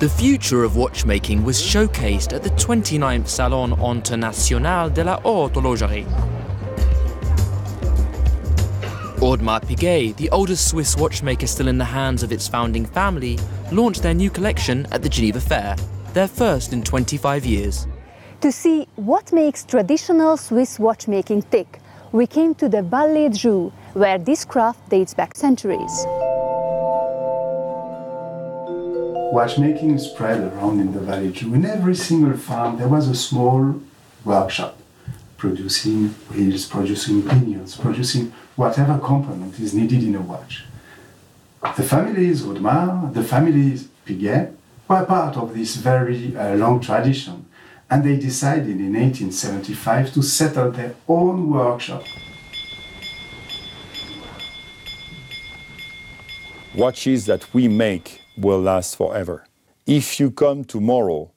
The future of watchmaking was showcased at the 29th Salon International de la Haute Horlogerie. Audemars Piguet, the oldest Swiss watchmaker still in the hands of its founding family, launched their new collection at the Geneva Fair, their first in 25 years. To see what makes traditional Swiss watchmaking tick, we came to the Vallée de Joux, where this craft dates back centuries. Watchmaking spread around in the Vallée de Joux. In every single farm there was a small workshop producing wheels, producing pinions, producing whatever component is needed in a watch. The families Audemars, the families Piguet were part of this very long tradition, and they decided in 1875 to set up their own workshop. Watches that we make will last forever. If you come tomorrow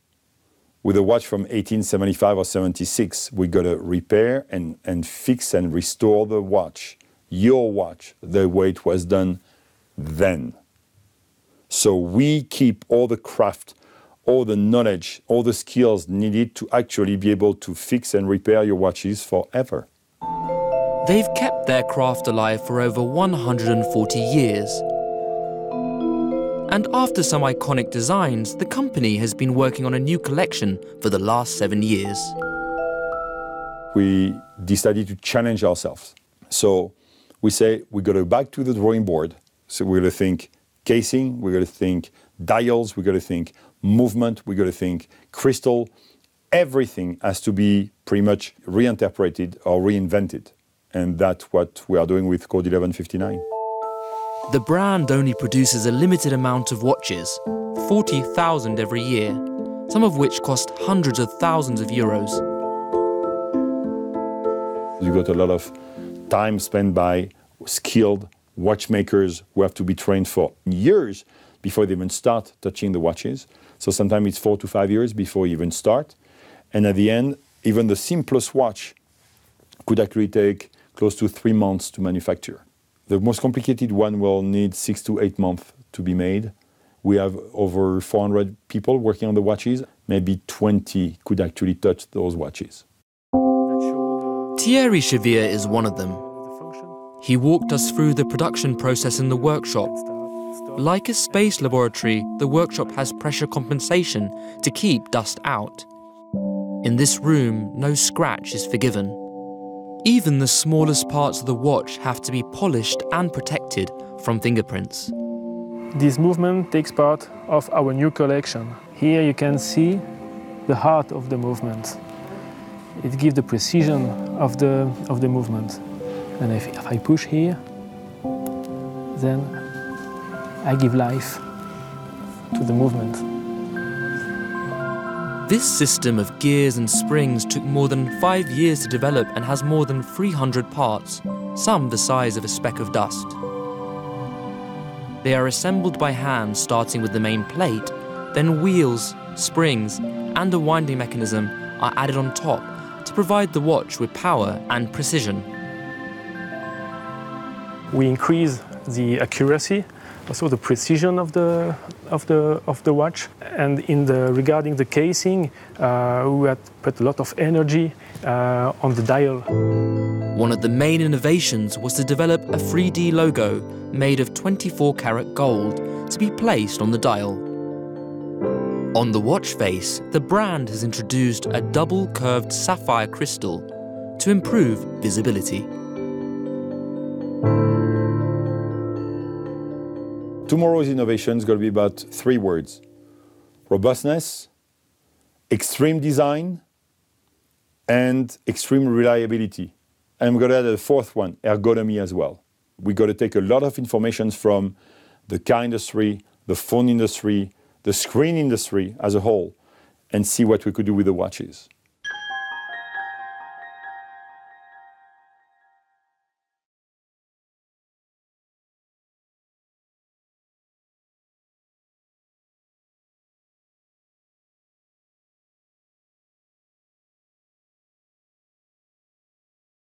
with a watch from 1875 or 76, we got to repair and fix and restore the watch, your watch, the way it was done then. So we keep all the craft, all the knowledge, all the skills needed to actually be able to fix and repair your watches forever. They've kept their craft alive for over 140 years. And after some iconic designs, the company has been working on a new collection for the last 7 years. We decided to challenge ourselves. So we say we got to back to the drawing board. So we're going to think casing, we're going to think dials, we're going to think movement, we're going to think crystal. Everything has to be pretty much reinterpreted or reinvented. And that's what we are doing with Code 1159. The brand only produces a limited amount of watches, 40,000 every year, some of which cost hundreds of thousands of euros. You've got a lot of time spent by skilled watchmakers who have to be trained for years before they even start touching the watches. So sometimes it's 4 to 5 years before you even start. And at the end, even the simplest watch could actually take close to 3 months to manufacture. The most complicated one will need 6 to 8 months to be made. We have over 400 people working on the watches. Maybe 20 could actually touch those watches. Thierry Chevier is one of them. He walked us through the production process in the workshop. Like a space laboratory, the workshop has pressure compensation to keep dust out. In this room, no scratch is forgiven. Even the smallest parts of the watch have to be polished and protected from fingerprints. This movement takes part of our new collection. Here you can see the heart of the movement. It gives the precision of the movement. And if I push here, then I give life to the movement. This system of gears and springs took more than 5 years to develop and has more than 300 parts, some the size of a speck of dust. They are assembled by hand, starting with the main plate, then wheels, springs, and a winding mechanism are added on top to provide the watch with power and precision. We increase the accuracy, also the precision of the watch, and regarding the casing, we had put a lot of energy on the dial. One of the main innovations was to develop a 3D logo made of 24-karat gold to be placed on the dial. On the watch face, the brand has introduced a double-curved sapphire crystal to improve visibility. Tomorrow's innovation is going to be about 3 words: robustness, extreme design, and extreme reliability. And we're going to add a 4th one, ergonomy as well. We've got to take a lot of information from the car industry, the phone industry, the screen industry as a whole, and see what we could do with the watches.